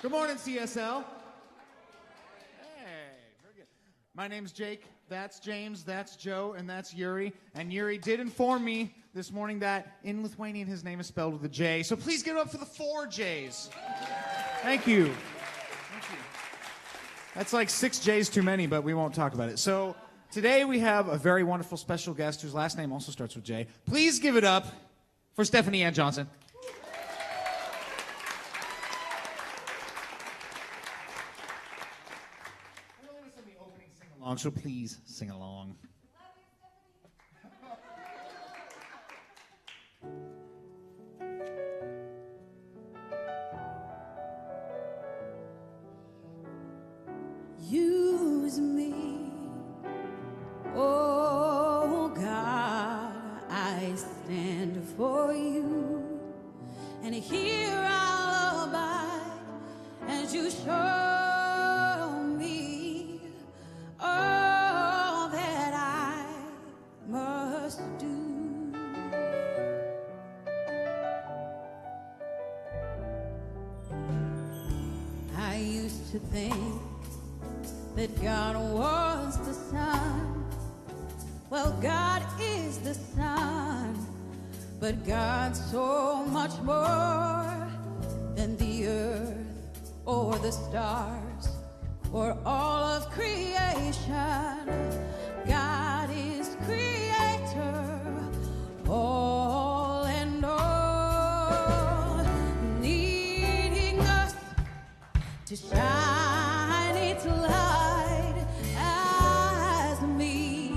Good morning, CSL. Hey, very good. My name's Jake. That's James. That's Joe. And that's Yuri. And Yuri did inform me this morning that in Lithuanian his name is spelled with a J. So please give it up for the 4 J's. Thank you. Thank you. That's like 6 J's too many, but we won't talk about it. So today we have a very wonderful special guest whose last name also starts with J. Please give it up for Stephanie Ann Johnson. So please sing along. Use me, oh God, I stand for you, and here I'll abide as you show. To think that God was the sun. Well, God is the sun, but God's so much more than the earth or the stars or all of creation. God is creator, all and all, needing us to shine its light as me,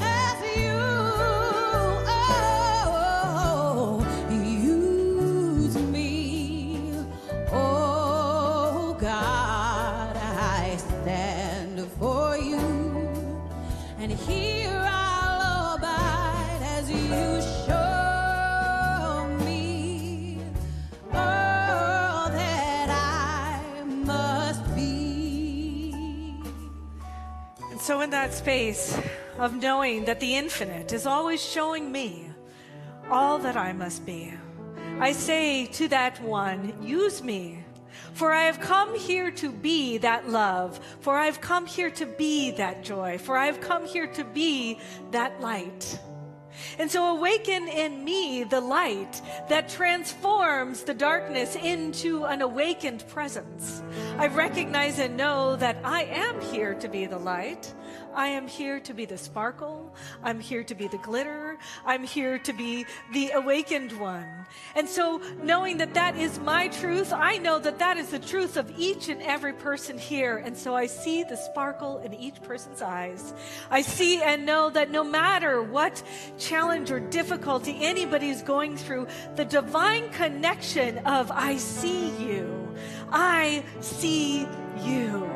as you, use me, oh God, I stand for you, and here I'll abide as you show. So in that space of knowing that the infinite is always showing me all that I must be, I say to that one, use me, for I have come here to be that love, for I have come here to be that joy, for I have come here to be that light. And so awaken in me the light that transforms the darkness into an awakened presence. I recognize and know that I am here to be the light. I am here to be the sparkle. I'm here to be the glitter. I'm here to be the awakened one. And so knowing that that is my truth, I know that that is the truth of each and every person here. And so I see the sparkle in each person's eyes. I see and know that no matter what challenge or difficulty anybody is going through, the divine connection of I see you, I see you.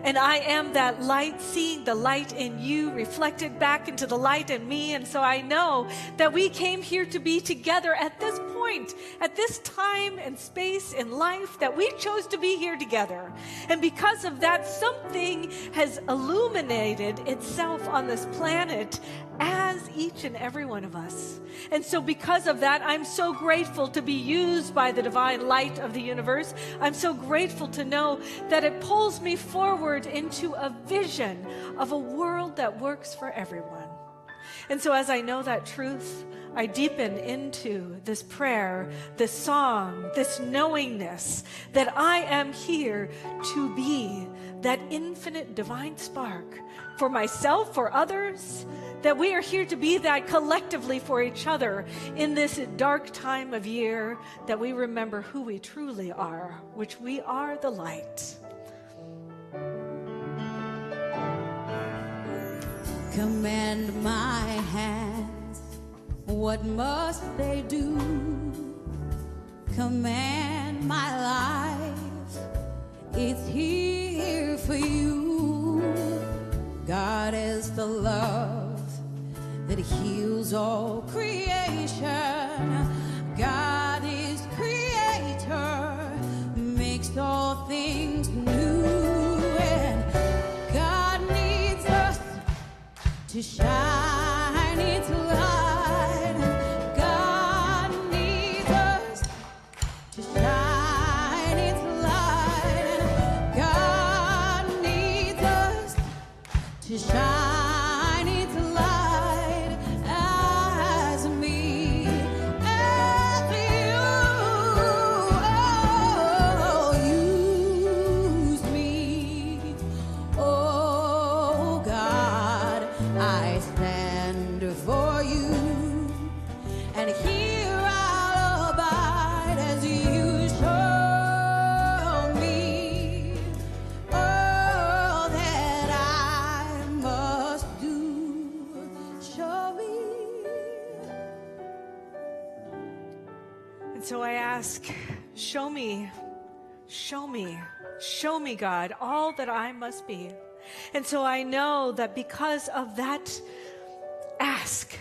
And I am that light, seeing the light in you reflected back into the light in me. And so I know that we came here to be together at this point, at this time and space in life, that we chose to be here together. And because of that, something has illuminated itself on this planet as each and every one of us. And so because of that, I'm so grateful to be used by the divine light of the universe. I'm so grateful to know that it pulls me forward into a vision of a world that works for everyone. And so as I know that truth, I deepen into this prayer, this song, this knowingness that I am here to be that infinite divine spark for myself, for others, that we are here to be that collectively for each other in this dark time of year, that we remember who we truly are, which we are the light. Command my hands, what must they do? Command my life, it's here for you. God is the love that heals all creation. God is creator, makes all things new. And God needs us to shine its light. God needs us to shine its light. And so I ask, show me, God, all that I must be. And so I know that because of that ask,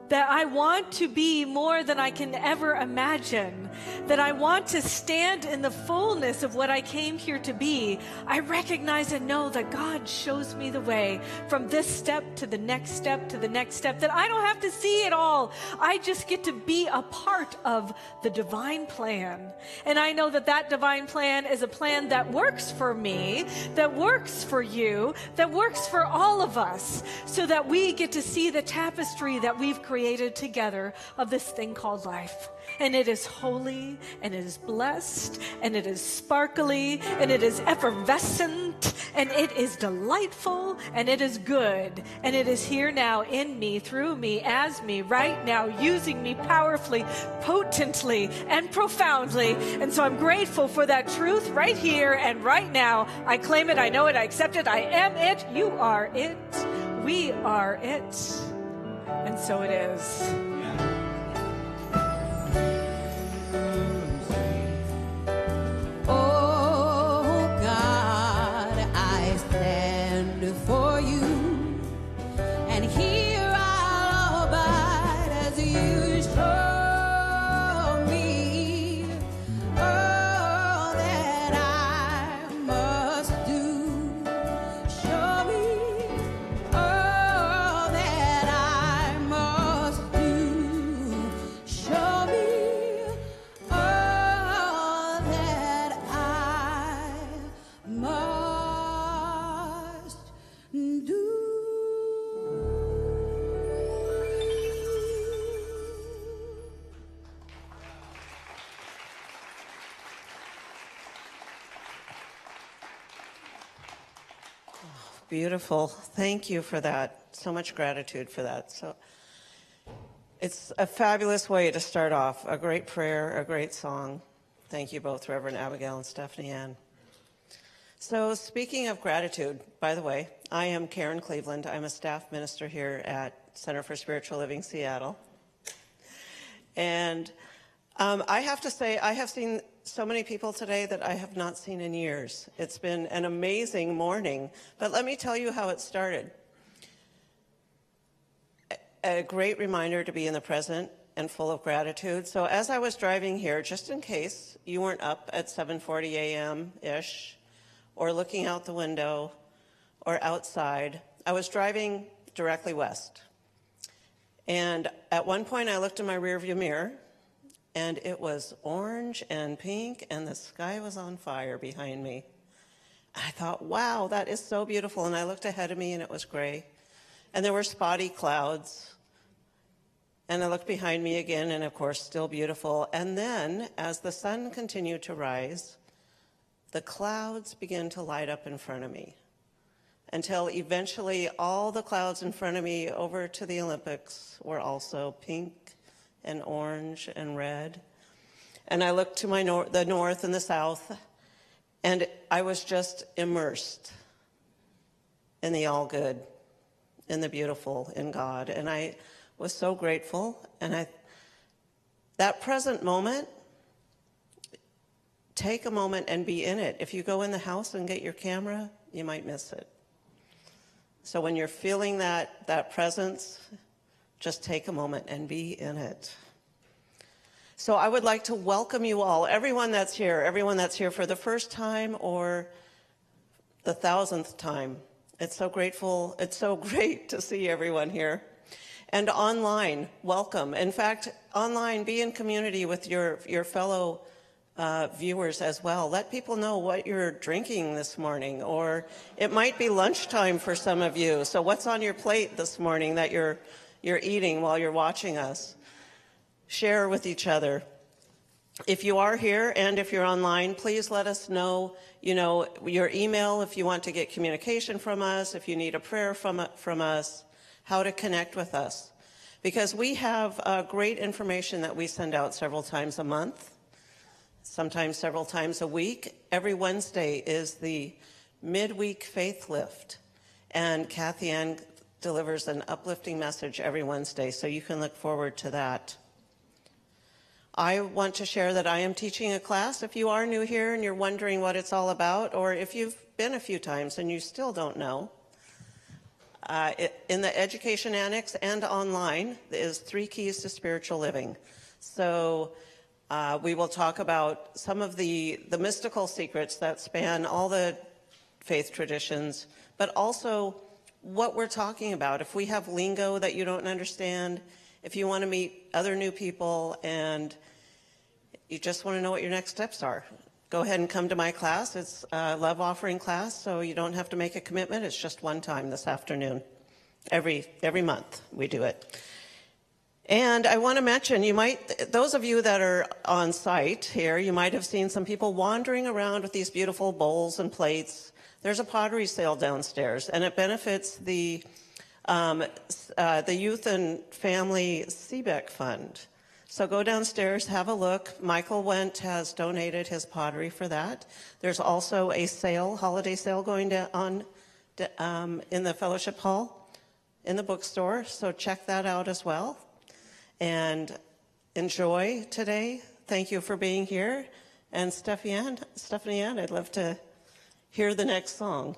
that I want to be more than I can ever imagine, that I want to stand in the fullness of what I came here to be. I recognize and know that God shows me the way from this step to the next step to the next step, that I don't have to see it all. I just get to be a part of the divine plan. And I know that that divine plan is a plan that works for me, that works for you, that works for all of us, so that we get to see the tapestry that we've created together of this thing called life. And it is holy, and it is blessed, and it is sparkly, and it is effervescent, and it is delightful, and it is good. And it is here now in me, through me, as me, right now, using me powerfully, potently, and profoundly. And so I'm grateful for that truth right here and right now. I claim it, I know it, I accept it, I am it, you are it, we are it. And so it is. Oh God, I stand for you, and here I'll abide as you show me all that I must do. Show me all that I must do. Show me all that I must do. Beautiful. Thank you for that. So much gratitude for that. So it's a fabulous way to start off. A great prayer, a great song. Thank you both, Reverend Abigail and Stephanie Ann. So speaking of gratitude, by the way, I am Karen Cleveland. I'm a staff minister here at Center for Spiritual Living Seattle. And I have to say, I have seen so many people today that I have not seen in years. It's been an amazing morning. But let me tell you how it started. A great reminder to be in the present and full of gratitude. So as I was driving here, just in case you weren't up at 7:40 a.m.-ish or looking out the window or outside, I was driving directly west. And at one point I looked in my rearview mirror, and it was orange and pink, and the sky was on fire behind me. I thought, wow, that is so beautiful. And I looked ahead of me, and it was gray. And there were spotty clouds. And I looked behind me again, and of course, still beautiful. And then, as the sun continued to rise, the clouds began to light up in front of me, until eventually all the clouds in front of me over to the Olympics were also pink and orange and red. And I looked to my the north and the south, and I was just immersed in the all good, in the beautiful, in God. And I was so grateful. And that present moment, take a moment and be in it. If you go in the house and get your camera, you might miss it. So when you're feeling that presence, just take a moment and be in it. So I would like to welcome you all, everyone that's here for the first time or the 1,000th time. It's so grateful. It's so great to see everyone here. And online, welcome. In fact, online, be in community with your fellow viewers as well. Let people know what you're drinking this morning, or it might be lunchtime for some of you. So what's on your plate this morning that you're eating while you're watching us? Share with each other. If you are here and if you're online, please let us know, your email if you want to get communication from us, if you need a prayer from us, how to connect with us. Because we have great information that we send out several times a month, sometimes several times a week. Every Wednesday is the midweek faith lift, and Kathy Ann delivers an uplifting message every Wednesday, so you can look forward to that. I want to share that I am teaching a class. If you are new here and you're wondering what it's all about, or if you've been a few times and you still don't know, in the education annex and online is 3 keys to spiritual living. So we will talk about some of the mystical secrets that span all the faith traditions, but also what we're talking about. If we have lingo that you don't understand, if you want to meet other new people and you just want to know what your next steps are, go ahead and come to my class. It's a love offering class, so you don't have to make a commitment. It's just one time this afternoon. Every month we do it. And I want to mention, those of you that are on site here, you might have seen some people wandering around with these beautiful bowls and plates. There's a pottery sale downstairs, and it benefits the Youth and Family CBEC Fund. So go downstairs, have a look. Michael Wendt has donated his pottery for that. There's also a sale, holiday sale going on in the fellowship hall in the bookstore, so check that out as well. And enjoy today. Thank you for being here. And Stephanie Ann, I'd love to hear the next song.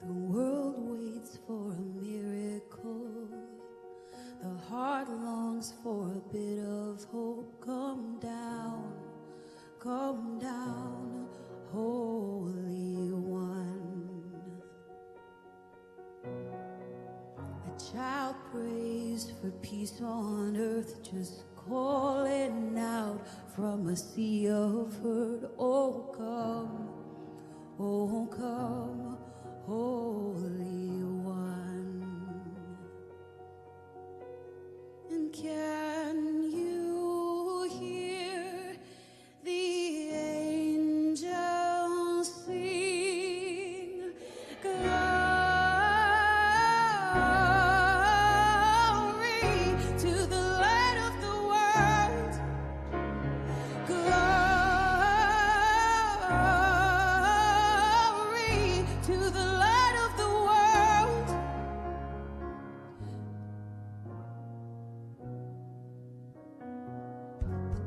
The world waits for a miracle. The heart longs for a bit of hope. Come down, Holy One. A child prays for peace on earth, just calling out from a sea of hurt. Oh, come, Holy One. And can you hear the angels sing? Glory to the light of the world. Glory to the light of the world.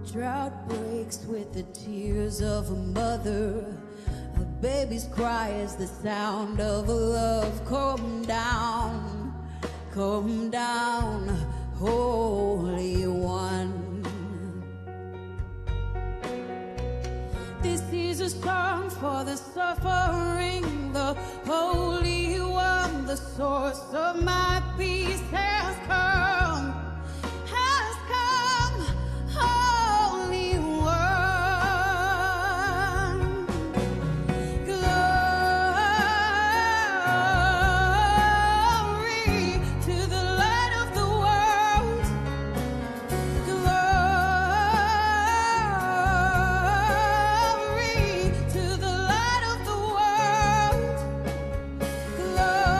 The drought breaks with the tears of a mother. A baby's cry is the sound of a love. Come down, Holy One. This is a song for the suffering. The Holy One, the source of my peace, has come, Holy One. Glory to the light of the world. Glory to the light of the world. Glory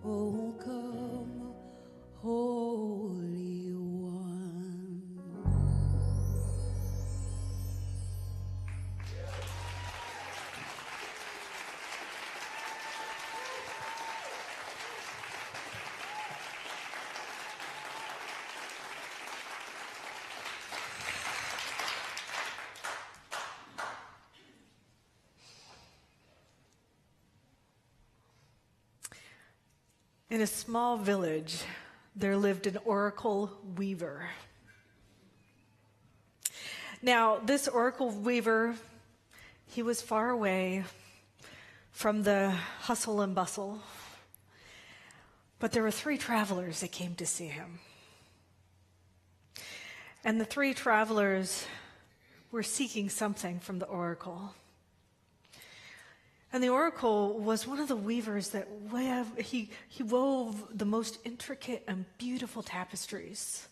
Oh, come, Holy One. In a small village, there lived an oracle weaver. Now, this oracle weaver, he was far away from the hustle and bustle, but there were 3 travelers that came to see him. And the 3 travelers were seeking something from the oracle. And the oracle was one of the weavers that he wove the most intricate and beautiful tapestries.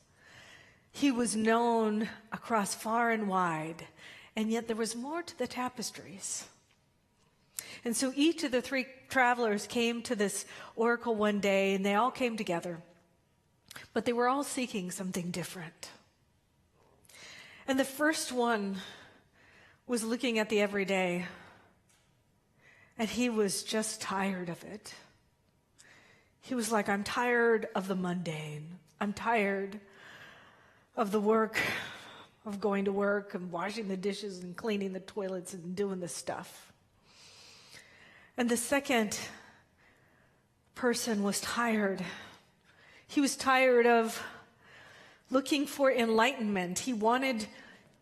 He was known across far and wide, and yet there was more to the tapestries. And so each of the 3 travelers came to this oracle one day, and they all came together, but they were all seeking something different. And the first one was looking at the everyday, and he was just tired of it. He was like, I'm tired of the mundane. I'm tired of the work, of going to work and washing the dishes and cleaning the toilets and doing the stuff. And the second person was tired. He was tired of looking for enlightenment. He wanted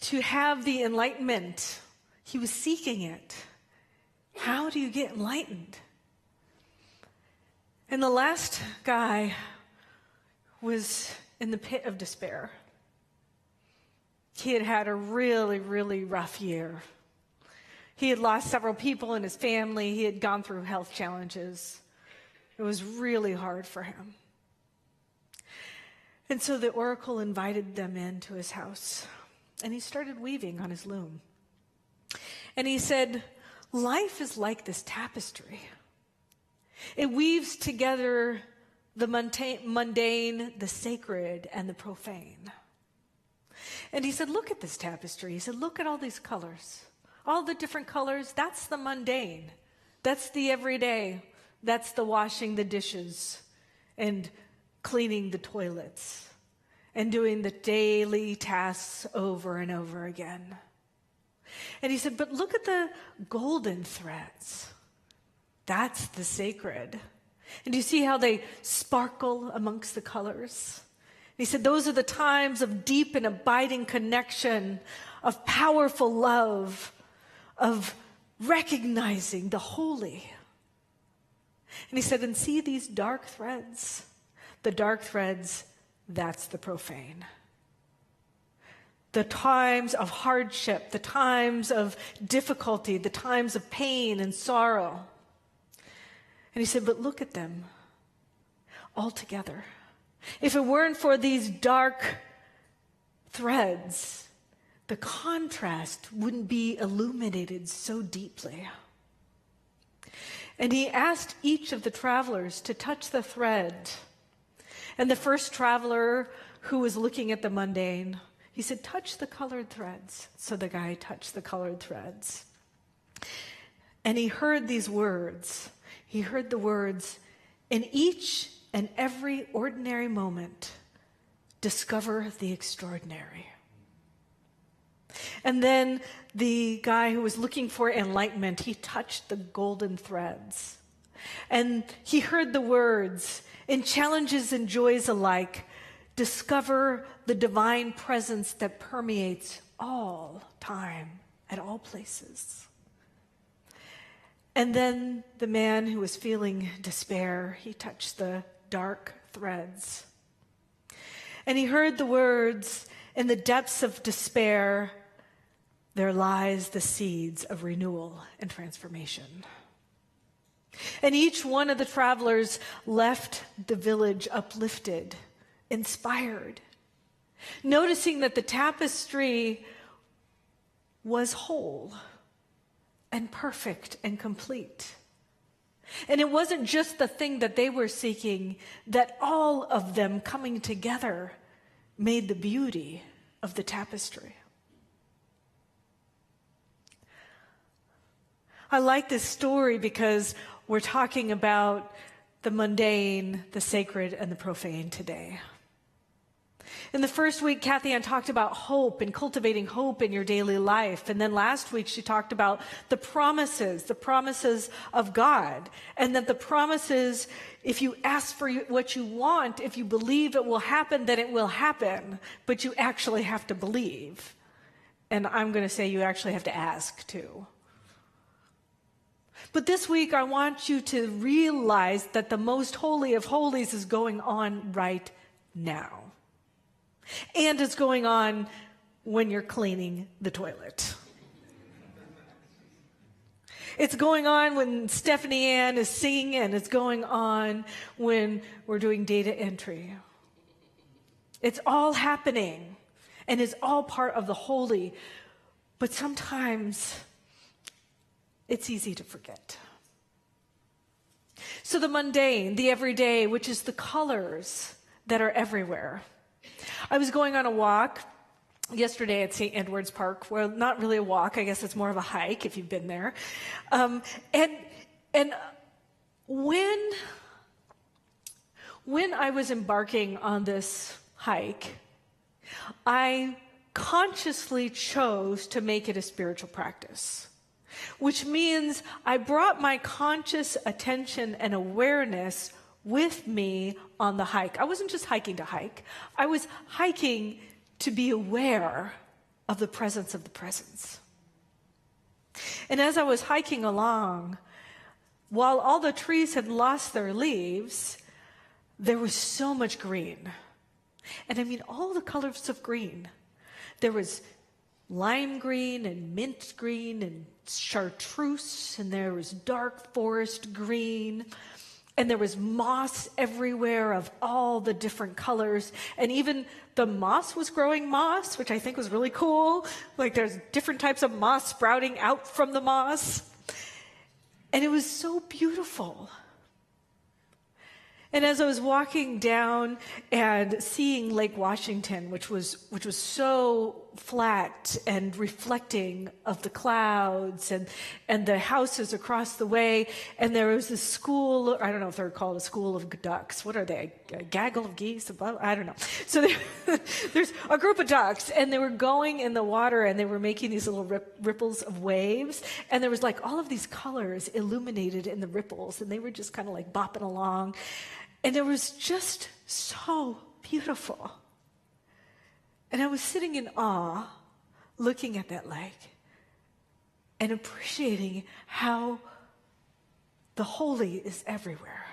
to have the enlightenment. He was seeking it. How do you get enlightened? And the last guy was in the pit of despair. He had had a really, really rough year. He had lost several people in his family. He had gone through health challenges. It was really hard for him. And so the oracle invited them into his house, and he started weaving on his loom. And he said, life is like this tapestry. It weaves together the mundane, the sacred, and the profane. And he said, look at this tapestry. He said, look at all these colors. All the different colors, that's the mundane. That's the everyday. That's the washing the dishes and cleaning the toilets and doing the daily tasks over and over again. And he said, but look at the golden threads. That's the sacred. And you see how they sparkle amongst the colors? And he said, those are the times of deep and abiding connection, of powerful love, of recognizing the holy. And he said, and see these dark threads? The dark threads, that's the profane. The times of hardship, the times of difficulty, the times of pain and sorrow. And he said, but look at them all together. If it weren't for these dark threads, the contrast wouldn't be illuminated so deeply. And he asked each of the travelers to touch the thread. And the first traveler, who was looking at the mundane, he said, touch the colored threads. So the guy touched the colored threads. And he heard these words. He heard the words, in each and every ordinary moment, discover the extraordinary. And then the guy who was looking for enlightenment, he touched the golden threads. And he heard the words, in challenges and joys alike, discover the divine presence that permeates all time at all places. And then the man who was feeling despair, he touched the dark threads. And he heard the words, in the depths of despair, there lies the seeds of renewal and transformation. And each one of the travelers left the village uplifted, inspired, noticing that the tapestry was whole and perfect and complete. And it wasn't just the thing that they were seeking, that all of them coming together made the beauty of the tapestry. I like this story because we're talking about the mundane, the sacred, and the profane today. In the first week, Kathy Ann talked about hope and cultivating hope in your daily life. And then last week, she talked about the promises of God. And that the promises, if you ask for what you want, if you believe it will happen, then it will happen. But you actually have to believe. And I'm going to say you actually have to ask too. But this week, I want you to realize that the most holy of holies is going on right now. And it's going on when you're cleaning the toilet. It's going on when Stephanie Ann is singing, and it's going on when we're doing data entry. It's all happening, and it's all part of the holy. But sometimes it's easy to forget. So the mundane, the everyday, which is the colors that are everywhere. I was going on a walk yesterday at St. Edward's Park. Well, not really a walk. I guess it's more of a hike if you've been there. And when I was embarking on this hike, I consciously chose to make it a spiritual practice, which means I brought my conscious attention and awareness with me on the hike. I wasn't just hiking to hike. I was hiking to be aware of the presence of the presence. And as I was hiking along, while all the trees had lost their leaves, there was so much green. And I mean all the colors of green. There was lime green and mint green and chartreuse, and there was dark forest green. And there was moss everywhere of all the different colors. And even the moss was growing moss, which I think was really cool. Like there's different types of moss sprouting out from the moss. And it was so beautiful. And as I was walking down and seeing Lake Washington, which was so flat and reflecting of the clouds and the houses across the way, and there was this school, I don't know if they're called a school of ducks. What are they? A gaggle of geese? I don't know. So there's a group of ducks, and they were going in the water, and they were making these little ripples of waves, and there was like all of these colors illuminated in the ripples, and they were just kind of like bopping along. And it was just so beautiful. And I was sitting in awe, looking at that lake and appreciating how the holy is everywhere.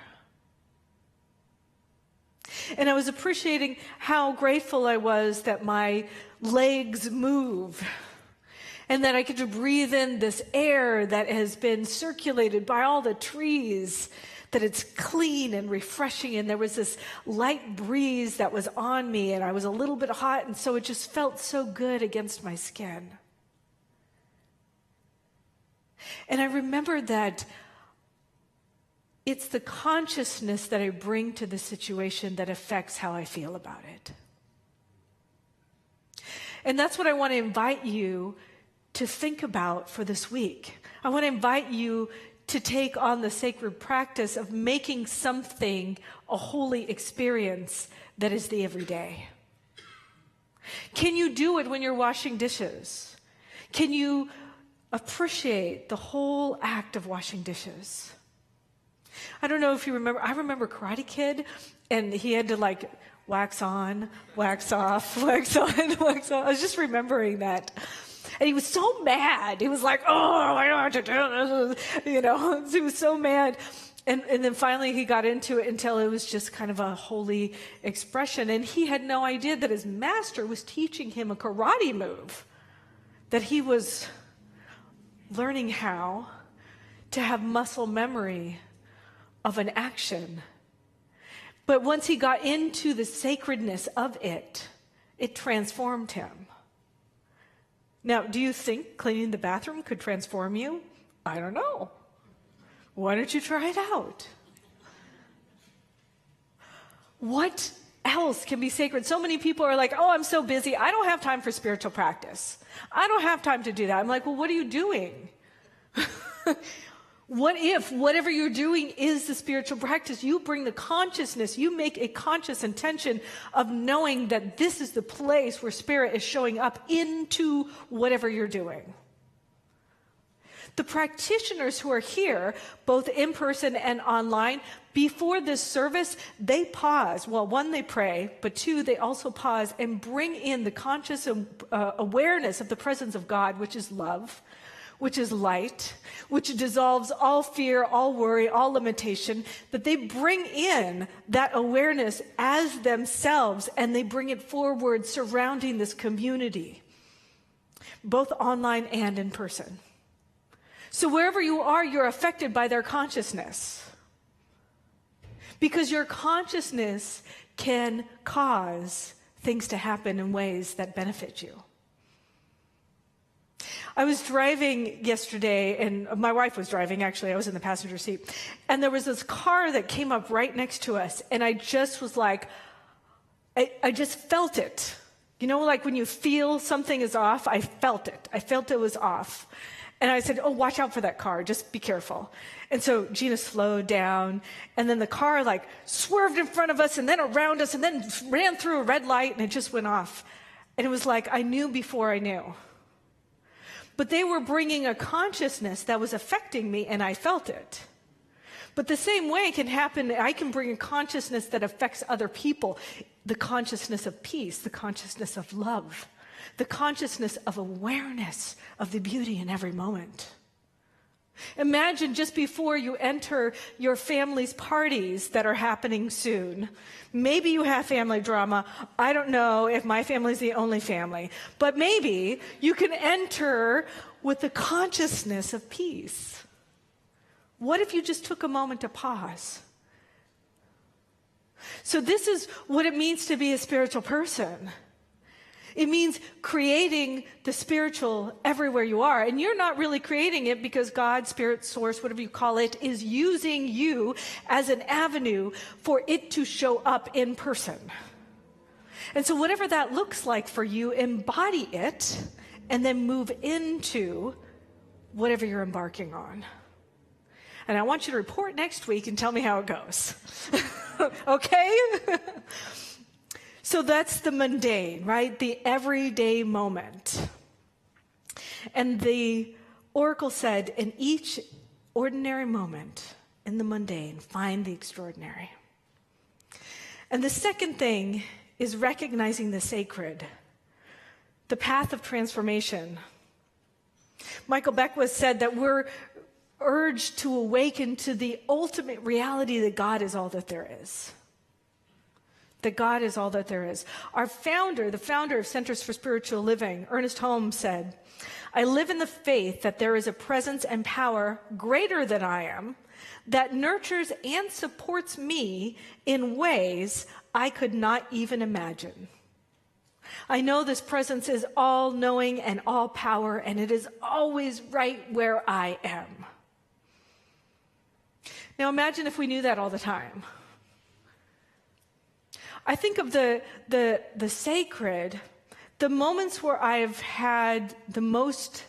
And I was appreciating how grateful I was that my legs move and that I get to breathe in this air that has been circulated by all the trees, that it's clean and refreshing, and there was this light breeze that was on me, and I was a little bit hot, and so it just felt so good against my skin. And I remember that it's the consciousness that I bring to the situation that affects how I feel about it. And that's what I want to invite you to think about for this week. I want to invite you to take on the sacred practice of making something a holy experience that is the everyday. Can you do it when you're washing dishes? Can you appreciate the whole act of washing dishes? I don't know if you remember, I remember Karate Kid, and he had to like wax on, wax off, wax on, wax off. I was just remembering that. And he was so mad. He was like, oh, I don't have to do this. You know, he was so mad. And then finally he got into it until it was just kind of a holy expression. And he had no idea that his master was teaching him a karate move, that he was learning how to have muscle memory of an action. But once he got into the sacredness of it, it transformed him. Now, do you think cleaning the bathroom could transform you? I don't know. Why don't you try it out? What else can be sacred? So many people are like, oh, I'm so busy. I don't have time for spiritual practice. I don't have time to do that. I'm like, well, what are you doing? What if whatever you're doing is the spiritual practice? You bring the consciousness, you make a conscious intention of knowing that this is the place where spirit is showing up into whatever you're doing. The practitioners who are here, both in person and online, before this service, they pause. Well, one, they pray, but two, they also pause and bring in the conscious awareness of the presence of God, which is love, which is light, which dissolves all fear, all worry, all limitation, that they bring in that awareness as themselves and they bring it forward surrounding this community, both online and in person. So wherever you are, you're affected by their consciousness. Because your consciousness can cause things to happen in ways that benefit you. I was driving yesterday, and my wife was driving, actually. I was in the passenger seat. And there was this car that came up right next to us, and I just was like, I just felt it. You know, like when you feel something is off, I felt it. I felt it was off. And I said, oh, watch out for that car. Just be careful. And so Gina slowed down, and then the car like swerved in front of us and then around us and then ran through a red light, and it just went off. And it was like I knew before I knew. But they were bringing a consciousness that was affecting me, and I felt it. But the same way can happen. I can bring a consciousness that affects other people, the consciousness of peace, the consciousness of love, the consciousness of awareness of the beauty in every moment. Imagine just before you enter your family's parties that are happening soon. Maybe you have family drama. I don't know if my family's the only family. But maybe you can enter with the consciousness of peace. What if you just took a moment to pause? So this is what it means to be a spiritual person. It means creating the spiritual everywhere you are. And you're not really creating it because God, Spirit, Source, whatever you call it, is using you as an avenue for it to show up in person. And so whatever that looks like for you, embody it and then move into whatever you're embarking on. And I want you to report next week and tell me how it goes. Okay? So that's the mundane, right? The everyday moment. And the oracle said, in each ordinary moment, in the mundane, find the extraordinary. And the second thing is recognizing the sacred, the path of transformation. Michael Beckwith said that we're urged to awaken to the ultimate reality that God is all that there is. That God is all that there is. Our founder, the founder of Centers for Spiritual Living, Ernest Holmes, said, I live in the faith that there is a presence and power greater than I am that nurtures and supports me in ways I could not even imagine. I know this presence is all-knowing and all-power, and it is always right where I am. Now imagine if we knew that all the time. I think of the sacred, the moments where I've had the most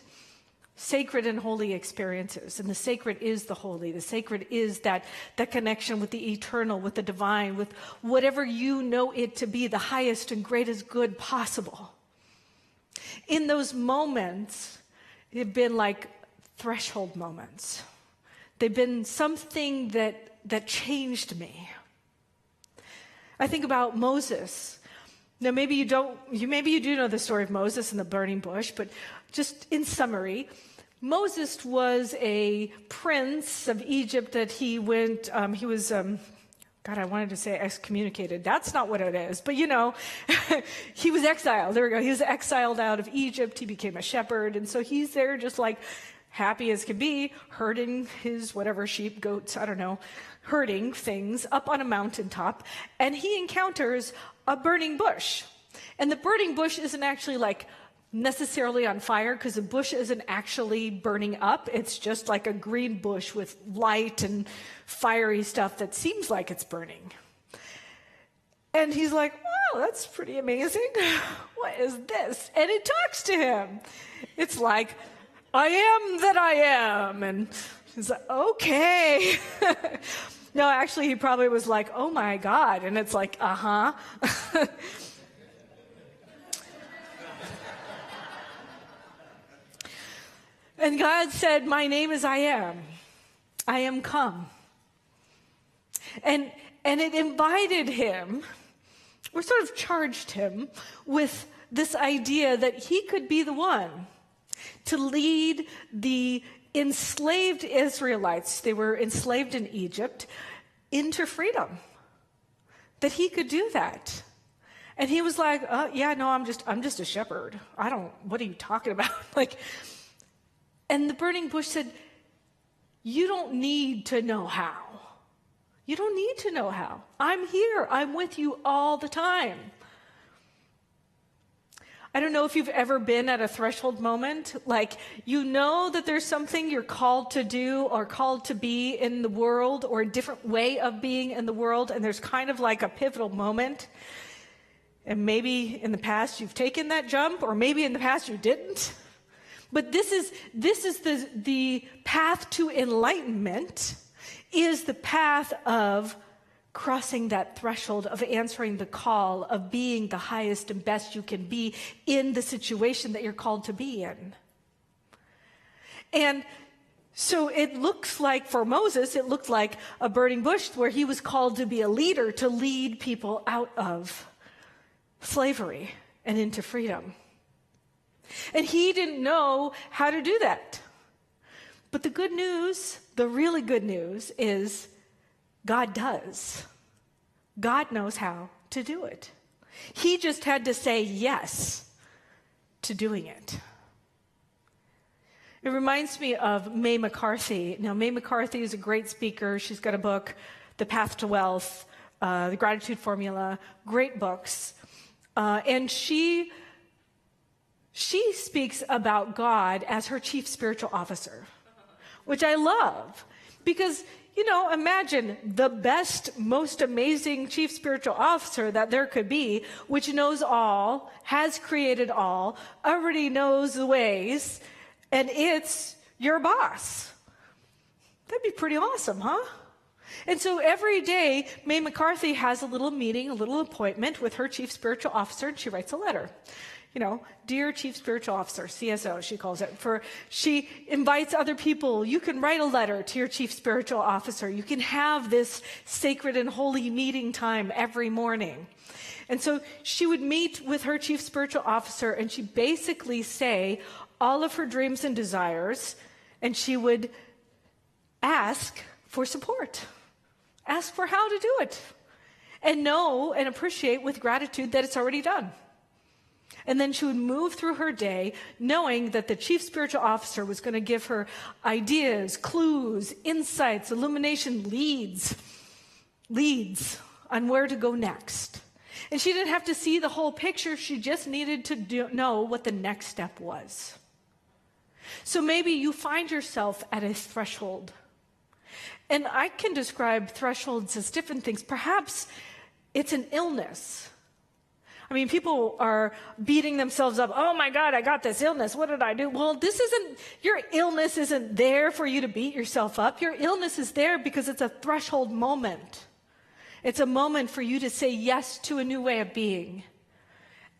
sacred and holy experiences. And the sacred is the holy. The sacred is that connection with the eternal, with the divine, with whatever you know it to be, the highest and greatest good possible. In those moments, they've been like threshold moments. They've been something that changed me. I think about Moses. Now, maybe you do know the story of Moses and the burning bush, but just in summary, Moses was a prince of Egypt that he went, he was, I wanted to say excommunicated. That's not what it is, but you know, he was exiled. There we go. He was exiled out of Egypt. He became a shepherd, and so he's there just like happy as can be, herding his whatever sheep, goats, I don't know, herding things up on a mountaintop, and he encounters a burning bush. And the burning bush isn't actually like necessarily on fire because the bush isn't actually burning up. It's just like a green bush with light and fiery stuff that seems like it's burning. And he's like, wow, that's pretty amazing. What is this? And it talks to him. It's like, I am that I am. And he's like, okay. No, actually, he probably was like, oh my God. And it's like, uh-huh. And God said, my name is I am. I am come. And it invited him, or sort of charged him, with this idea that he could be the one to lead the enslaved Israelites, they were enslaved in Egypt, into freedom. That he could do that. And he was like, yeah, no, I'm just a shepherd. What are you talking about? And the burning bush said, you don't need to know how. You don't need to know how. I'm here. I'm with you all the time. I don't know if you've ever been at a threshold moment, you know that there's something you're called to do or called to be in the world, or a different way of being in the world, and there's kind of like a pivotal moment. And maybe in the past you've taken that jump, or maybe in the past you didn't. But this is the path to enlightenment, is the path of crossing that threshold, of answering the call, of being the highest and best you can be in the situation that you're called to be in. And so it looks like, for Moses, it looked like a burning bush where he was called to be a leader, to lead people out of slavery and into freedom. And he didn't know how to do that. But the good news, the really good news, is God does. God knows how to do it. He just had to say yes to doing it. It reminds me of Mae McCarthy. Now, Mae McCarthy is a great speaker. She's got a book, The Path to Wealth, The Gratitude Formula, great books. And she speaks about God as her chief spiritual officer, which I love, because, imagine the best, most amazing chief spiritual officer that there could be, which knows all, has created all, already knows the ways, and it's your boss. That'd be pretty awesome, huh? And so every day, Mae McCarthy has a little meeting, a little appointment with her chief spiritual officer, and she writes a letter. Dear Chief Spiritual Officer, CSO, she calls it. She invites other people. You can write a letter to your Chief Spiritual Officer. You can have this sacred and holy meeting time every morning. And so she would meet with her Chief Spiritual Officer, and she'd basically say all of her dreams and desires, and she would ask for support. Ask for how to do it. And know and appreciate with gratitude that it's already done. And then she would move through her day knowing that the chief spiritual officer was going to give her ideas, clues, insights, illumination, leads on where to go next. And she didn't have to see the whole picture. She just needed to know what the next step was. So maybe you find yourself at a threshold. And I can describe thresholds as different things. Perhaps it's an illness. People are beating themselves up. Oh my God, I got this illness. What did I do? Well, your illness isn't there for you to beat yourself up. Your illness is there because it's a threshold moment. It's a moment for you to say yes to a new way of being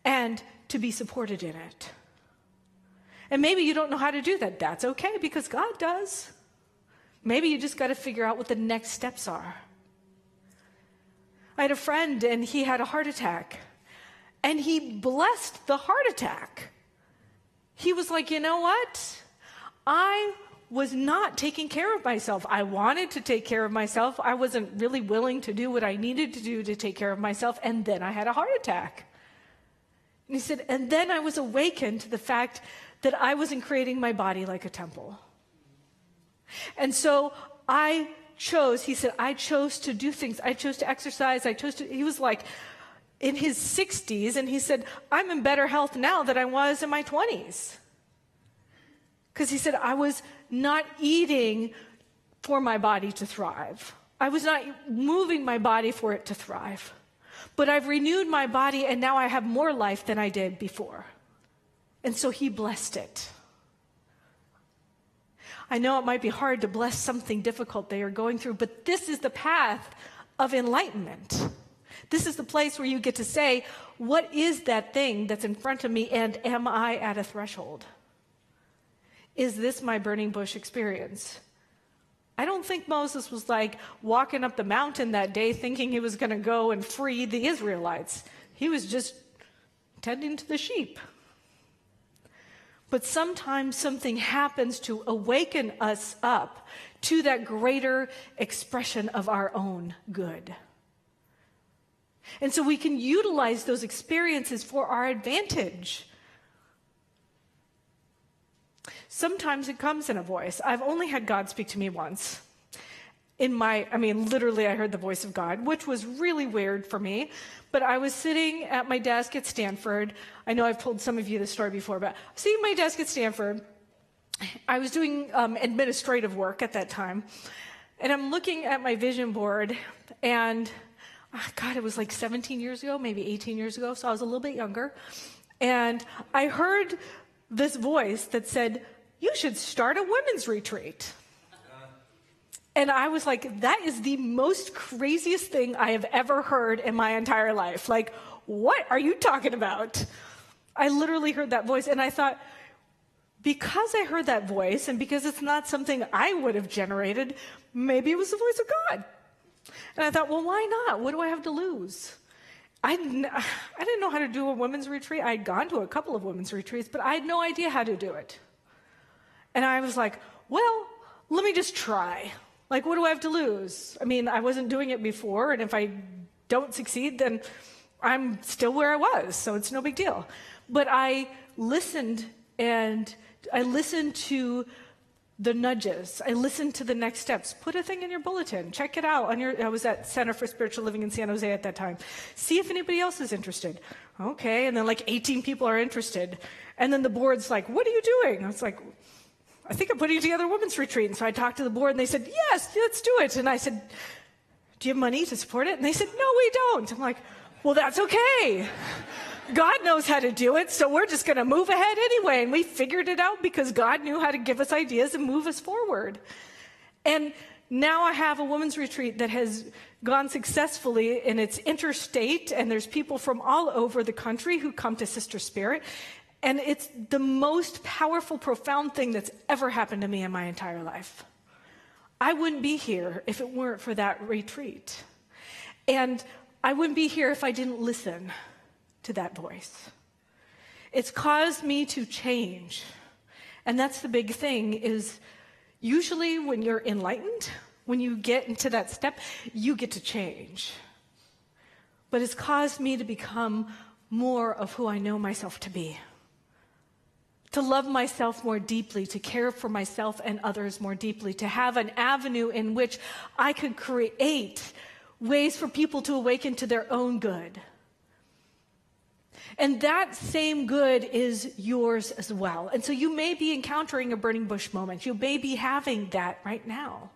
and to be supported in it. And maybe you don't know how to do that. That's okay, because God does. Maybe you just got to figure out what the next steps are. I had a friend, and he had a heart attack. And he blessed the heart attack. He was like, you know what? I was not taking care of myself. I wanted to take care of myself. I wasn't really willing to do what I needed to do to take care of myself. And then I had a heart attack. And he said, and then I was awakened to the fact that I wasn't creating my body like a temple. And so he said, I chose to do things. I chose to exercise. He was like, in his 60s, and he said, I'm in better health now than I was in my 20s. Because he said, I was not eating for my body to thrive. I was not moving my body for it to thrive. But I've renewed my body, and now I have more life than I did before. And so he blessed it. I know it might be hard to bless something difficult they are going through, but this is the path of enlightenment. This is the place where you get to say, what is that thing that's in front of me, and am I at a threshold? Is this my burning bush experience? I don't think Moses was like walking up the mountain that day thinking he was going to go and free the Israelites. He was just tending to the sheep. But sometimes something happens to awaken us up to that greater expression of our own good. And so we can utilize those experiences for our advantage. Sometimes it comes in a voice. I've only had God speak to me once. Literally I heard the voice of God, which was really weird for me. But I was sitting at my desk at Stanford. I know I've told some of you this story before, but sitting at my desk at Stanford, I was doing administrative work at that time. And I'm looking at my vision board, and it was like 17 years ago, maybe 18 years ago, so I was a little bit younger. And I heard this voice that said, you should start a women's retreat. And I was like, that is the most craziest thing I have ever heard in my entire life. Like, what are you talking about? I literally heard that voice, and I thought, because I heard that voice, and because it's not something I would have generated, maybe it was the voice of God. And I thought, well, why not? What do I have to lose? I didn't know how to do a women's retreat. I had gone to a couple of women's retreats, but I had no idea how to do it. And I was like, well, let me just try. Like, what do I have to lose? I wasn't doing it before, and if I don't succeed, then I'm still where I was, so it's no big deal. But I listened, and I listened to the nudges. I listened to the next steps. Put a thing in your bulletin. Check it out. I was at Center for Spiritual Living in San Jose at that time. See if anybody else is interested. Okay, and then like 18 people are interested. And then the board's like, what are you doing? I was like, I think I'm putting together a women's retreat. And so I talked to the board, and they said, yes, let's do it. And I said, do you have money to support it? And they said, no, we don't. I'm like, well, that's okay. God knows how to do it, so we're just going to move ahead anyway. And we figured it out because God knew how to give us ideas and move us forward. And now I have a women's retreat that has gone successfully, and it's interstate, and there's people from all over the country who come to Sister Spirit. And it's the most powerful, profound thing that's ever happened to me in my entire life. I wouldn't be here if it weren't for that retreat. And I wouldn't be here if I didn't listen to that voice. It's caused me to change. And that's the big thing, is usually when you're enlightened, when you get into that step, you get to change. But it's caused me to become more of who I know myself to be. To love myself more deeply, to care for myself and others more deeply, to have an avenue in which I could create ways for people to awaken to their own good. And that same good is yours as well. And so you may be encountering a burning bush moment. You may be having that right now,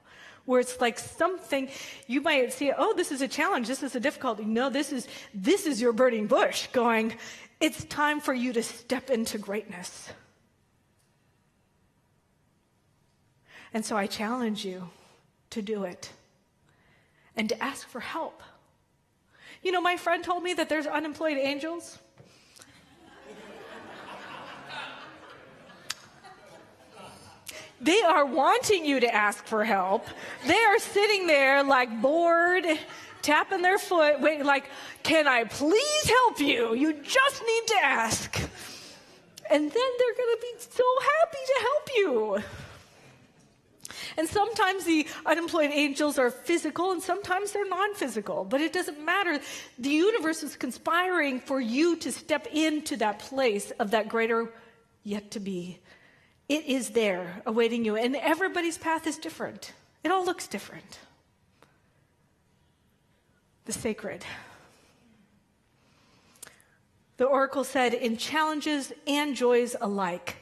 where it's like something, you might see, oh, this is a challenge, this is a difficulty. No, this is your burning bush going, it's time for you to step into greatness. And so I challenge you to do it and to ask for help. You know, my friend told me that there's unemployed angels. They are wanting you to ask for help. They are sitting there like bored, tapping their foot, waiting like, can I please help you? You just need to ask. And then they're going to be so happy to help you. And sometimes the unemployed angels are physical, and sometimes they're non-physical. But it doesn't matter. The universe is conspiring for you to step into that place of that greater yet to be. It is there awaiting you. And everybody's path is different. It all looks different. The sacred. The oracle said, in challenges and joys alike,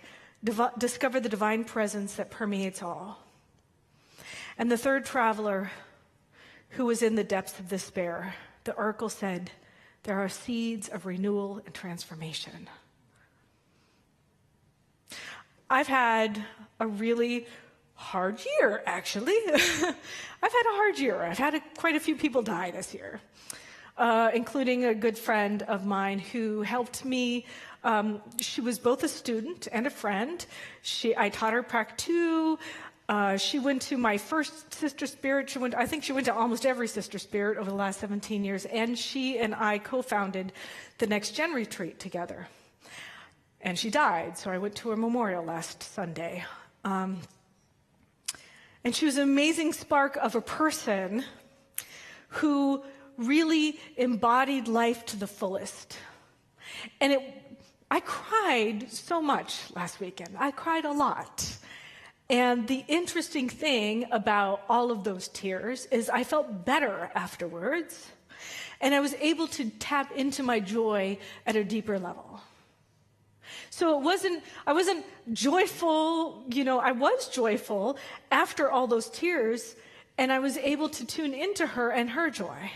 discover the divine presence that permeates all. And the third traveler who was in the depths of despair, the oracle said, there are seeds of renewal and transformation. I've had a really hard year, actually. I've had a hard year. I've had quite a few people die this year, including a good friend of mine who helped me. She was both a student and a friend. I taught her Prac 2. She went to my first Sister Spirit. I think she went to almost every Sister Spirit over the last 17 years. And she and I co-founded the Next Gen Retreat together. And she died, so I went to her memorial last Sunday. And she was an amazing spark of a person who really embodied life to the fullest. And I cried so much last weekend. I cried a lot. And the interesting thing about all of those tears is I felt better afterwards, and I was able to tap into my joy at a deeper level. So I wasn't joyful, I was joyful after all those tears, and I was able to tune into her and her joy.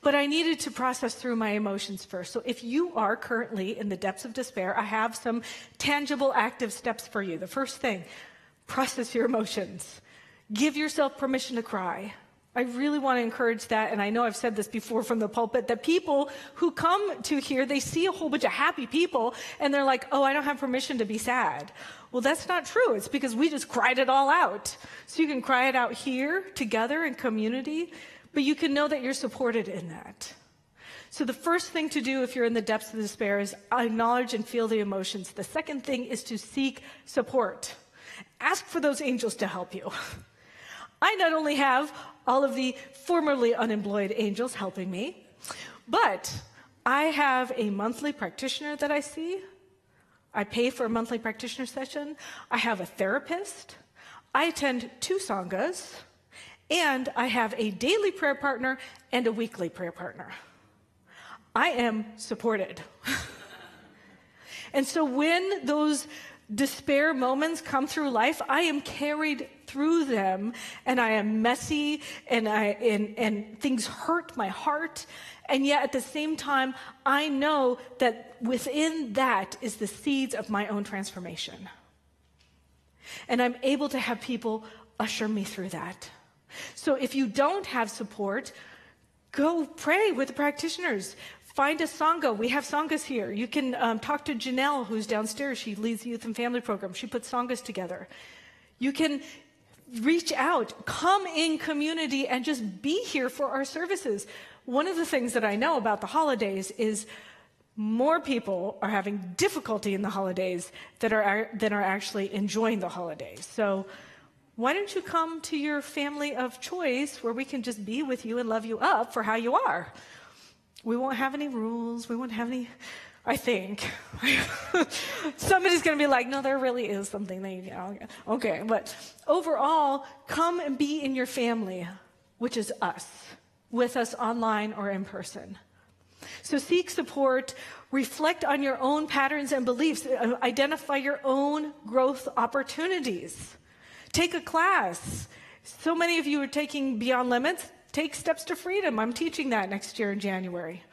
But I needed to process through my emotions first. So if you are currently in the depths of despair, I have some tangible, active steps for you. The first thing, process your emotions. Give yourself permission to cry. I really want to encourage that, and I know I've said this before from the pulpit, that people who come to here, they see a whole bunch of happy people, and they're like, oh, I don't have permission to be sad. Well, that's not true. It's because we just cried it all out. So you can cry it out here together in community, but you can know that you're supported in that. So the first thing to do if you're in the depths of despair is acknowledge and feel the emotions. The second thing is to seek support. Ask for those angels to help you. I not only have all of the formerly unemployed angels helping me, but I have a monthly practitioner that I see. I pay for a monthly practitioner session. I have a therapist. I attend 2 sanghas. And I have a daily prayer partner and a weekly prayer partner. I am supported. And so when those despair moments come through life, I am carried through them, and I am messy, and things hurt my heart. And yet at the same time, I know that within that is the seeds of my own transformation. And I'm able to have people usher me through that. So if you don't have support, go pray with the practitioners. Find a sangha. We have sanghas here. You can talk to Janelle, who's downstairs. She leads the youth and family program. She puts sanghas together. You can reach out, come in community, and just be here for our services. One of the things that I know about the holidays is more people are having difficulty in the holidays than are actually enjoying the holidays. So why don't you come to your family of choice where we can just be with you and love you up for how you are? We won't have any rules. We won't have any, I think. Somebody's going to be like, no, there really is something okay. But overall, come and be in your family, which is us, with us online or in person. So seek support, reflect on your own patterns and beliefs, identify your own growth opportunities. Take a class. So many of you are taking Beyond Limits. Take Steps to Freedom. I'm teaching that next year in January.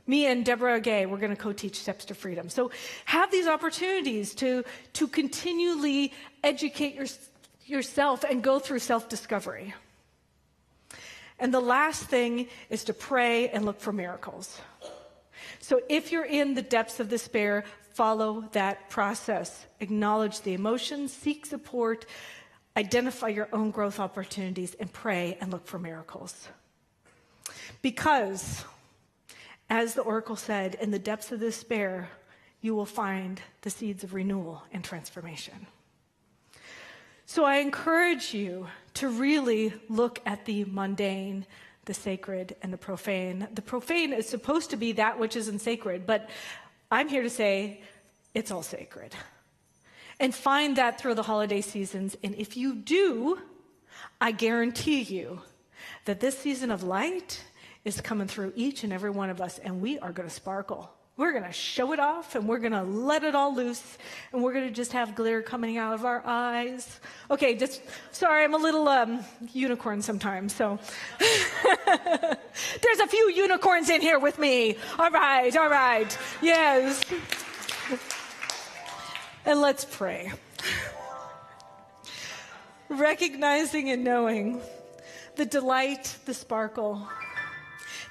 Me and Deborah Gay, we're going to co-teach Steps to Freedom. So have these opportunities to continually educate yourself and go through self-discovery. And the last thing is to pray and look for miracles. So if you're in the depths of despair, follow that process. Acknowledge the emotions, seek support, identify your own growth opportunities, and pray and look for miracles. Because, as the oracle said, in the depths of despair, you will find the seeds of renewal and transformation. So I encourage you to really look at the mundane, the sacred, and the profane. The profane is supposed to be that which isn't sacred, but I'm here to say it's all sacred. And find that through the holiday seasons. And if you do, I guarantee you that this season of light is coming through each and every one of us, and we are going to sparkle. We're going to show it off, and we're going to let it all loose, and we're going to just have glitter coming out of our eyes. Okay, sorry, I'm a little unicorn sometimes, so. There's a few unicorns in here with me. All right, yes. And let's pray. Recognizing and knowing the delight, the sparkle,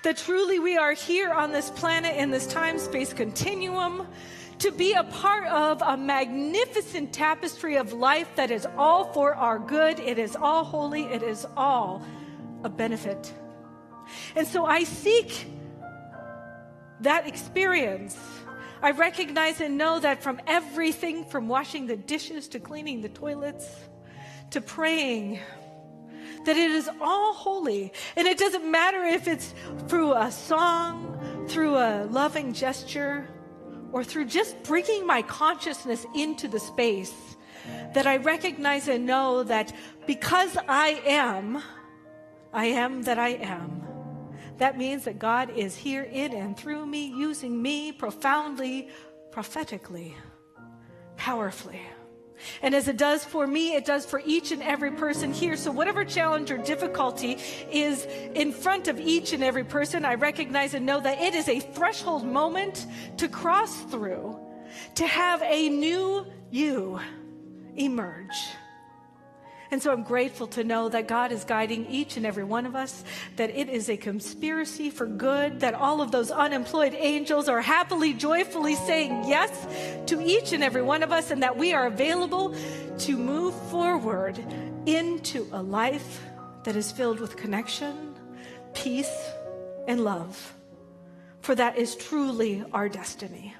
that truly we are here on this planet in this time-space continuum to be a part of a magnificent tapestry of life that is all for our good. It is all holy. It is all a benefit. And so I seek that experience. I recognize and know that from everything from washing the dishes to cleaning the toilets to praying, that it is all holy. And it doesn't matter if it's through a song, through a loving gesture, or through just bringing my consciousness into the space, that I recognize and know that because I am that I am. That means that God is here in and through me, using me profoundly, prophetically, powerfully. And as it does for me, it does for each and every person here. So whatever challenge or difficulty is in front of each and every person, I recognize and know that it is a threshold moment to cross through, to have a new you emerge. And so I'm grateful to know that God is guiding each and every one of us, that it is a conspiracy for good, that all of those unemployed angels are happily, joyfully saying yes to each and every one of us, and that we are available to move forward into a life that is filled with connection, peace, and love. For that is truly our destiny.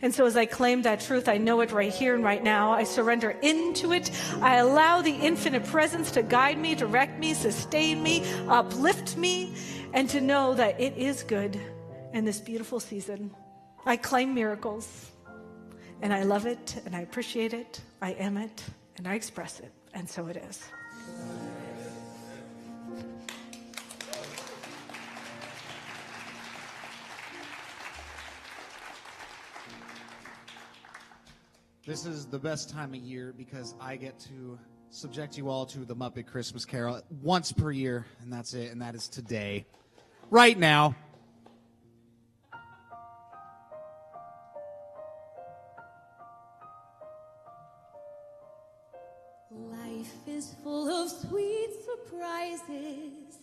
And so as I claim that truth, I know it right here and right now. I surrender into it. I allow the infinite presence to guide me, direct me, sustain me, uplift me, and to know that it is good in this beautiful season. I claim miracles, and I love it, and I appreciate it. I am it, and I express it, and so it is. This is the best time of year because I get to subject you all to the Muppet Christmas Carol once per year, and that's it, and that is today, right now. Life is full of sweet surprises.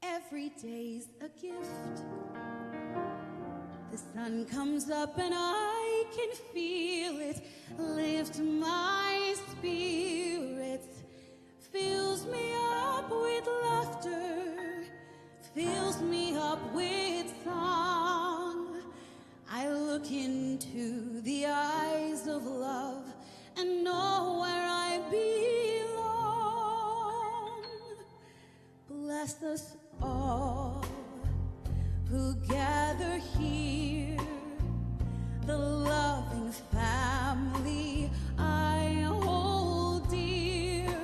Every day's a gift. The sun comes up and I can feel it lift my spirits, fills me up with laughter, fills me up with song. I look into the eyes of love and know where I belong. Bless us all who gather here, the loving family I hold dear.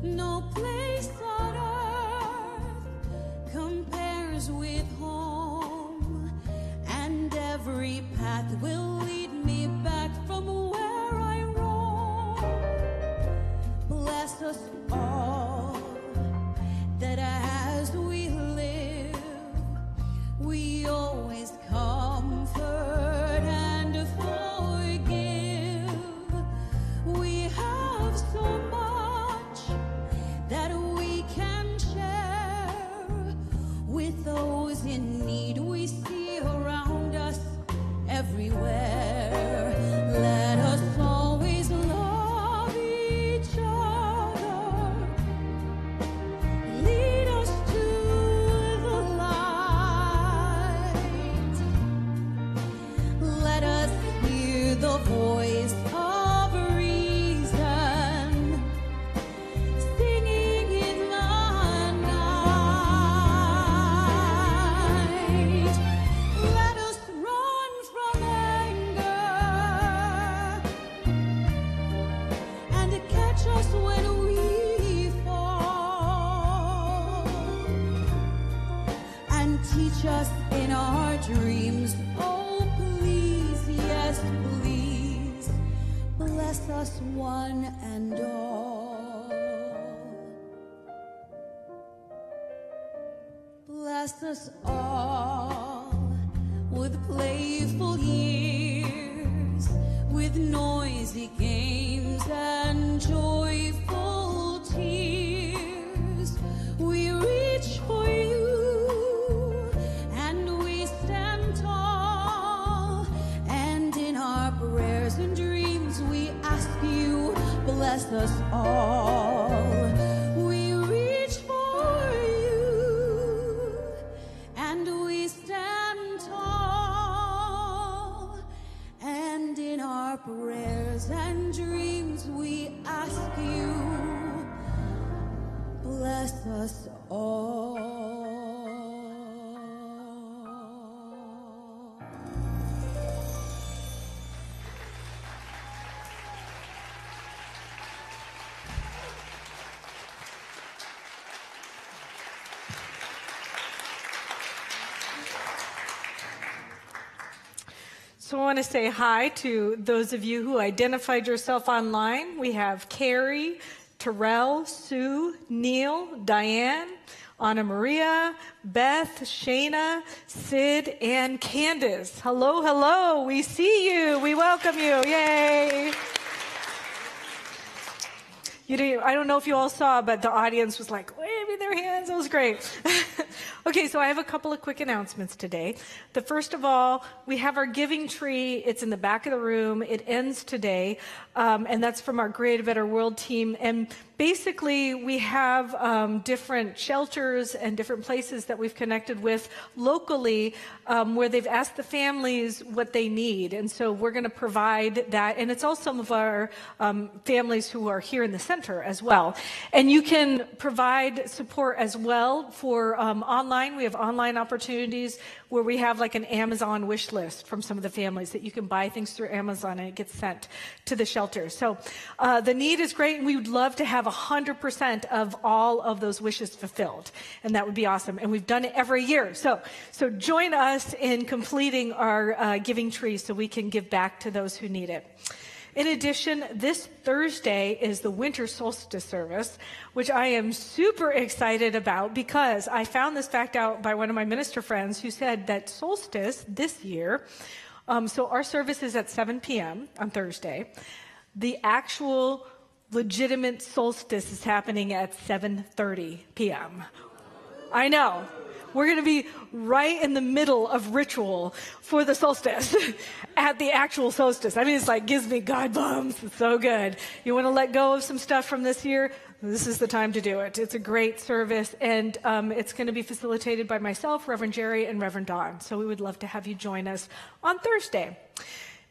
No place on earth compares with home, and every path will lead me back from where I roam. Bless us all, that as we live, we always comfort and forgive. We have so much that we can share with those in need we see around us everywhere. us in our dreams. Oh, please, yes, please, bless us one and all. Bless us all with playful years, with noisy games and joyful tears. We reach for you and we stand tall, and in our prayers and dreams we ask you, bless us all. We reach for you and we stand tall, and in our prayers and dreams we ask you, bless us all. So I want to say hi to those of you who identified yourself online. We have Carrie, Terrell, Sue, Neil, Diane, Anna Maria, Beth, Shayna, Sid, and Candace. Hello, hello. We see you. We welcome you. Yay. I don't know if you all saw, but the audience was like waving their hands. It was great. Okay, so I have a couple of quick announcements today. The first of all, we have our giving tree. It's in the back of the room. It ends today, and that's from our Create a Better World team. And basically, we have different shelters and different places that we've connected with locally where they've asked the families what they need. And so we're going to provide that. And it's all some of our families who are here in the center as well. And you can provide support as well for online. We have online opportunities where we have like an Amazon wish list from some of the families that you can buy things through Amazon and it gets sent to the shelter. So the need is great, and we would love to have 100% of all of those wishes fulfilled, and that would be awesome. And we've done it every year. So join us in completing our giving tree so we can give back to those who need it. In addition, this Thursday is the winter solstice service, which I am super excited about because I found this fact out by one of my minister friends who said that solstice this year, so our service is at 7 p.m. on Thursday. The actual legitimate solstice is happening at 7:30 p.m. I know. We're going to be right in the middle of ritual for the solstice at the actual solstice. I mean, it's like gives me God bumps. It's so good. You want to let go of some stuff from this year? This is the time to do it. It's a great service, and it's going to be facilitated by myself, Reverend Jerry, and Reverend Don. So we would love to have you join us on Thursday.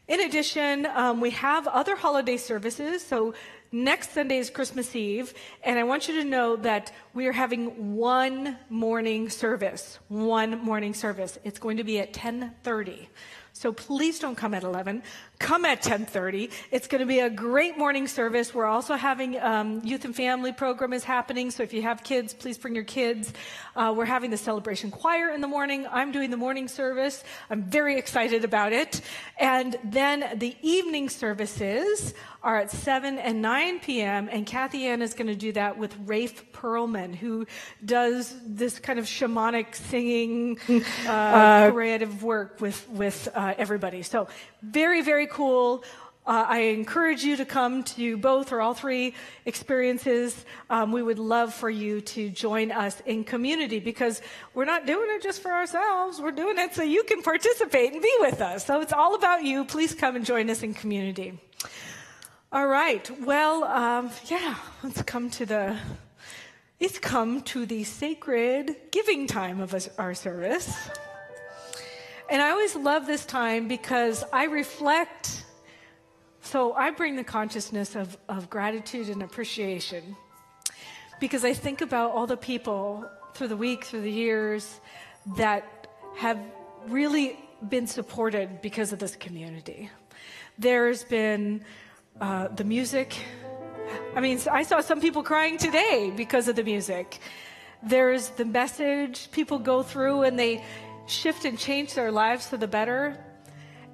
In addition, we have other holiday services. So next Sunday is Christmas Eve, and I want you to know that we are having one morning service. It's going to be at 10:30. So please don't come at 11. Come at 10:30. It's going to be a great morning service. We're also having youth and family program is happening. So if you have kids, please bring your kids. We're having the celebration choir in the morning. I'm doing the morning service. I'm very excited about it. And then the evening services are at 7 and 9 p.m. And Kathy Ann is going to do that with Rafe Perlman, who does this kind of shamanic singing creative work with everybody. So very, very cool. I encourage you to come to both or all three experiences. We would love for you to join us in community because we're not doing it just for ourselves. We're doing it so you can participate and be with us. So it's all about you. Please come and join us in community. All right. Well, let's come to the sacred giving time of our service. And I always love this time because I reflect. So I bring the consciousness of gratitude and appreciation because I think about all the people through the week, through the years that have really been supported because of this community. There's been the music. I mean, I saw some people crying today because of the music. There's the message people go through and they shift and change their lives for the better.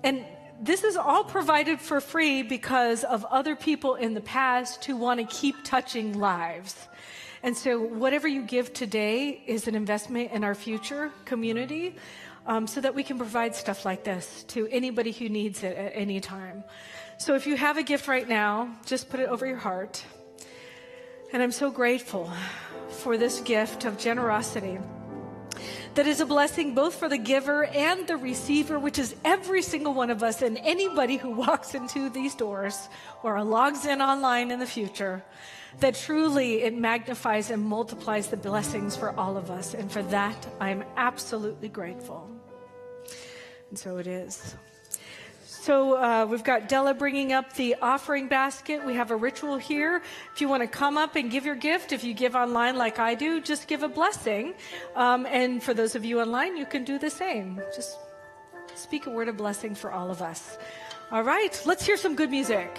And this is all provided for free because of other people in the past who want to keep touching lives. And so whatever you give today is an investment in our future community, so that we can provide stuff like this to anybody who needs it at any time. So if you have a gift right now, just put it over your heart. And I'm so grateful for this gift of generosity that is a blessing both for the giver and the receiver, which is every single one of us and anybody who walks into these doors or logs in online in the future, that truly it magnifies and multiplies the blessings for all of us. And for that, I'm absolutely grateful. And so it is. So we've got Della bringing up the offering basket. We have a ritual here. If you want to come up and give your gift, if you give online like I do, just give a blessing. And for those of you online, you can do the same. Just speak a word of blessing for all of us. All right, let's hear some good music.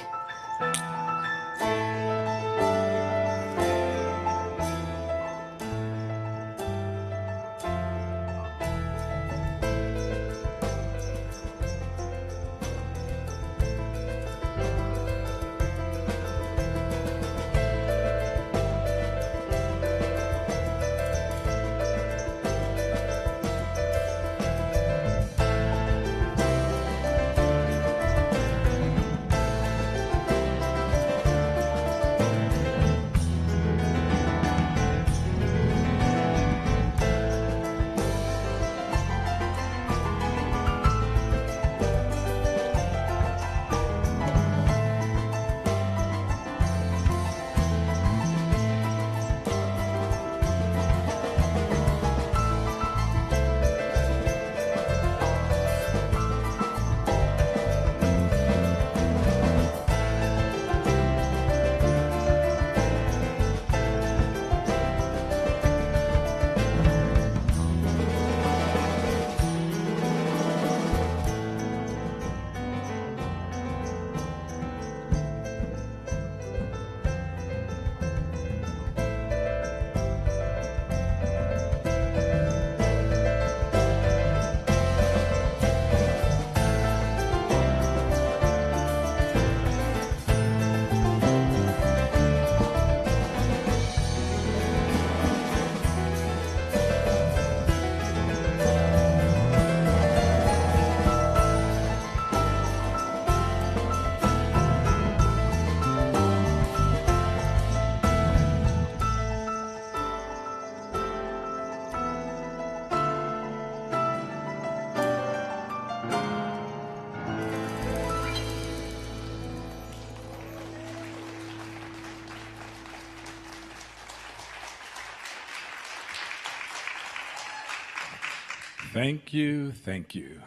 Thank you, thank you.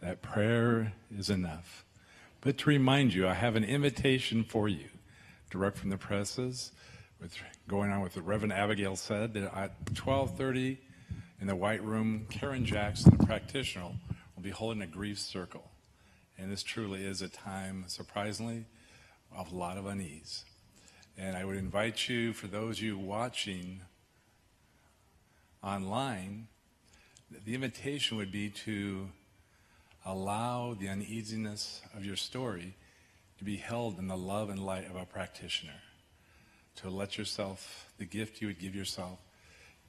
That prayer is enough. But to remind you, I have an invitation for you, direct from the presses, going on with what Reverend Abigail said, that at 12:30 in the White Room, Karen Jackson, the practitioner, will be holding a grief circle. And this truly is a time, surprisingly, of a lot of unease. And I would invite you, for those of you watching online, the invitation would be to allow the uneasiness of your story to be held in the love and light of a practitioner. To let yourself, the gift you would give yourself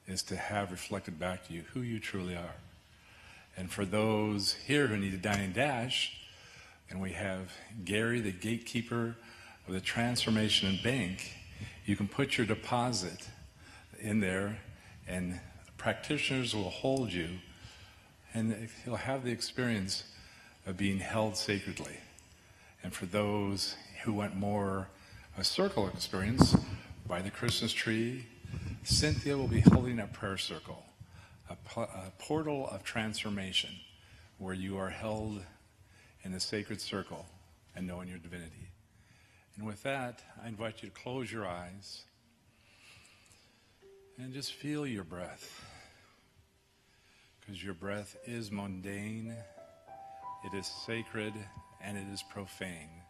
is to have reflected back to you who you truly are. And for those here who need a dine and dash, and we have Gary, the gatekeeper of the Transformation Bank, you can put your deposit in there and practitioners will hold you, and you'll have the experience of being held sacredly. And for those who want more a circle experience, by the Christmas tree, Cynthia will be holding a prayer circle, a portal of transformation, where you are held in a sacred circle and knowing your divinity. And with that, I invite you to close your eyes and just feel your breath. Because your breath is mundane, it is sacred, and it is profane.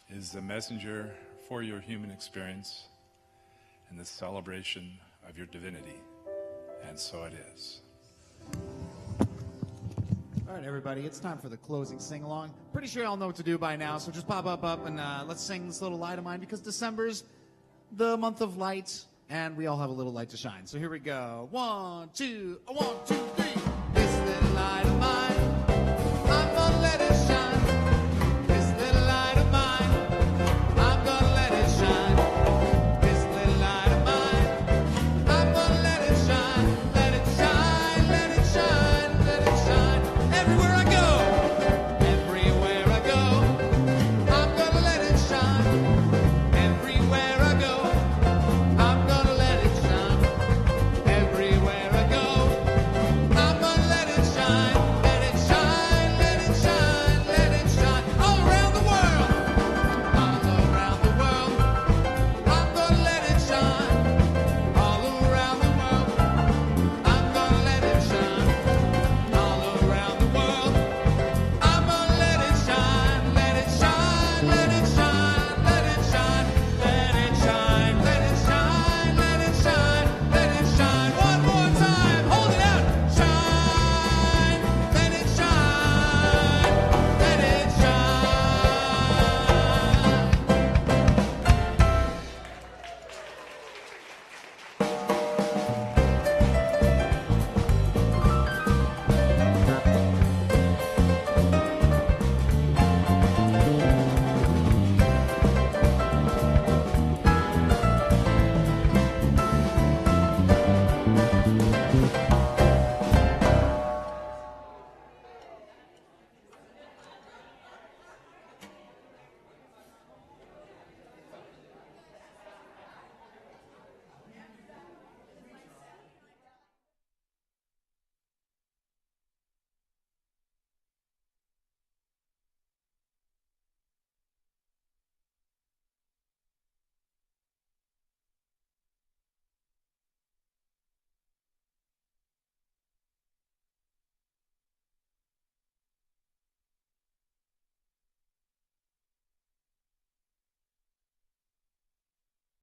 It is the messenger for your human experience and the celebration of your divinity. And so it is. All right, everybody, it's time for the closing sing-along. Pretty sure y'all know what to do by now, so just pop up and let's sing this little light of mine, because December's the month of light, and we all have a little light to shine. So here we go. 1, 2, 1, 2, 3.